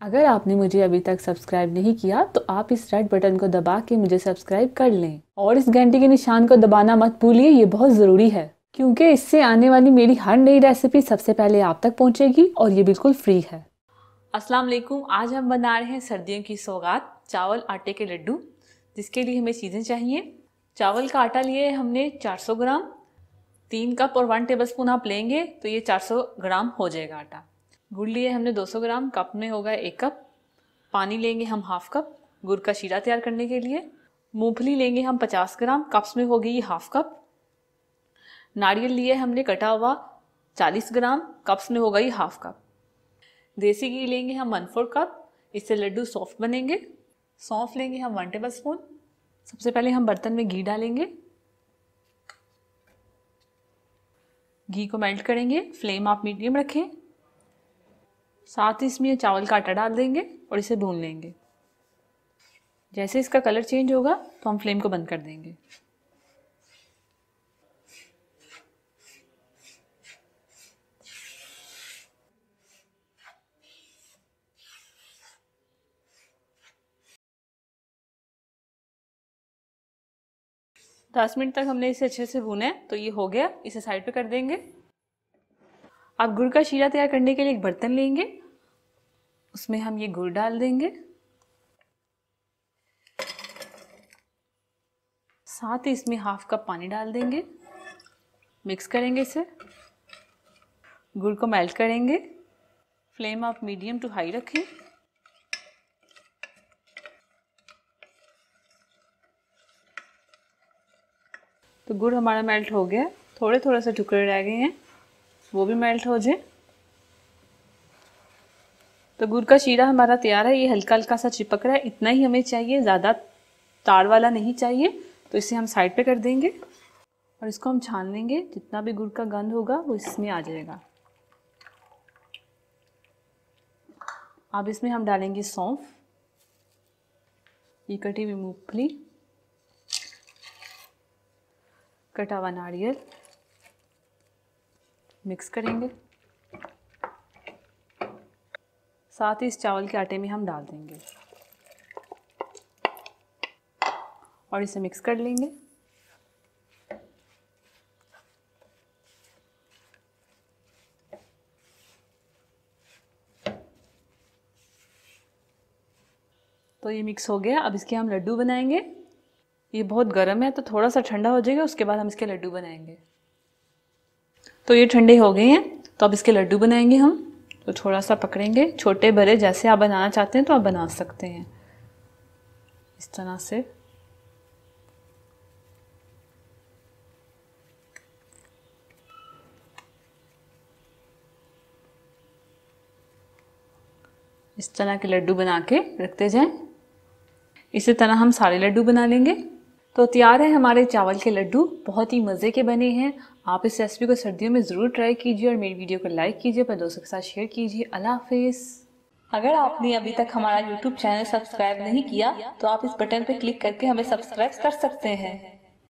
अगर आपने मुझे अभी तक सब्सक्राइब नहीं किया तो आप इस रेड बटन को दबा के मुझे सब्सक्राइब कर लें और इस घंटी के निशान को दबाना मत भूलिए, ये बहुत ज़रूरी है क्योंकि इससे आने वाली मेरी हर नई रेसिपी सबसे पहले आप तक पहुंचेगी और ये बिल्कुल फ्री है। अस्सलाम वालेकुम। आज हम बना रहे हैं सर्दियों की सौगात चावल आटे के लड्डू, जिसके लिए हमें चीज़ें चाहिए। चावल का आटा लिए हमने 400 ग्राम, 3 कप और 1 टेबलस्पून आप लेंगे तो ये 400 ग्राम हो जाएगा आटा। गुड़ लिए हमने 200 ग्राम, कप में होगा 1 कप। पानी लेंगे हम हाफ कप गुड़ का शीरा तैयार करने के लिए। मूंगफली लेंगे हम 50 ग्राम, कप्स में होगी ये हाफ कप। नारियल लिए हमने कटा हुआ 40 ग्राम, कप्स में होगा ये हाफ कप। देसी घी लेंगे हम 1/4 कप, इससे लड्डू सॉफ्ट बनेंगे। सौंफ लेंगे हम 1 टेबलस्पून। सबसे पहले हम बर्तन में घी डालेंगे, घी को मेल्ट करेंगे। फ्लेम आप मीडियम रखें। साथ ही इसमें चावल का आटा डाल देंगे और इसे भून लेंगे। जैसे इसका कलर चेंज होगा तो हम फ्लेम को बंद कर देंगे। दस मिनट तक हमने इसे अच्छे से भूना है तो ये हो गया, इसे साइड पे कर देंगे। अब गुड़ का शीरा तैयार करने के लिए एक बर्तन लेंगे, उसमें हम ये गुड़ डाल देंगे। साथ ही इसमें हाफ कप पानी डाल देंगे। मिक्स करेंगे इसे। गुड़ को मेल्ट करेंगे। फ्लेम आप मीडियम टू हाई रखें। तो गुड़ हमारा मेल्ट हो गया, थोड़े से टुकड़े रह गए हैं, वो भी मेल्ट हो जाए। तो गुड़ का शीरा हमारा तैयार है। ये हल्का हल्का सा चिपक रहा है, इतना ही हमें चाहिए, ज़्यादा तार वाला नहीं चाहिए। तो इसे हम साइड पे कर देंगे और इसको हम छान लेंगे। जितना भी गुड़ का गंध होगा वो इसमें आ जाएगा। अब इसमें हम डालेंगे सौंफ, ये कटी हुई मूंगफली, कटा हुआ नारियल। मिक्स करेंगे। साथ ही इस चावल के आटे में हम डाल देंगे और इसे मिक्स कर लेंगे। तो ये मिक्स हो गया। अब इसके हम लड्डू बनाएंगे। ये बहुत गर्म है तो थोड़ा सा ठंडा हो जाएगा, उसके बाद हम इसके लड्डू बनाएंगे। तो ये ठंडे हो गए हैं तो अब इसके लड्डू बनाएंगे हम। तो थोड़ा सा पकड़ेंगे, छोटे बड़े जैसे आप बनाना चाहते हैं तो आप बना सकते हैं इस तरह से। इस तरह के लड्डू बना के रखते जाएं। इसी तरह हम सारे लड्डू बना लेंगे। तो तैयार है हमारे चावल के लड्डू, बहुत ही मज़े के बने हैं। आप इस रेसिपी को सर्दियों में ज़रूर ट्राई कीजिए और मेरी वीडियो को लाइक कीजिए, अपने दोस्तों के साथ शेयर कीजिए। अल्लाह हाफिज़। अगर आपने अभी तक हमारा YouTube चैनल सब्सक्राइब नहीं किया तो आप इस बटन पर क्लिक करके हमें सब्सक्राइब कर सकते हैं।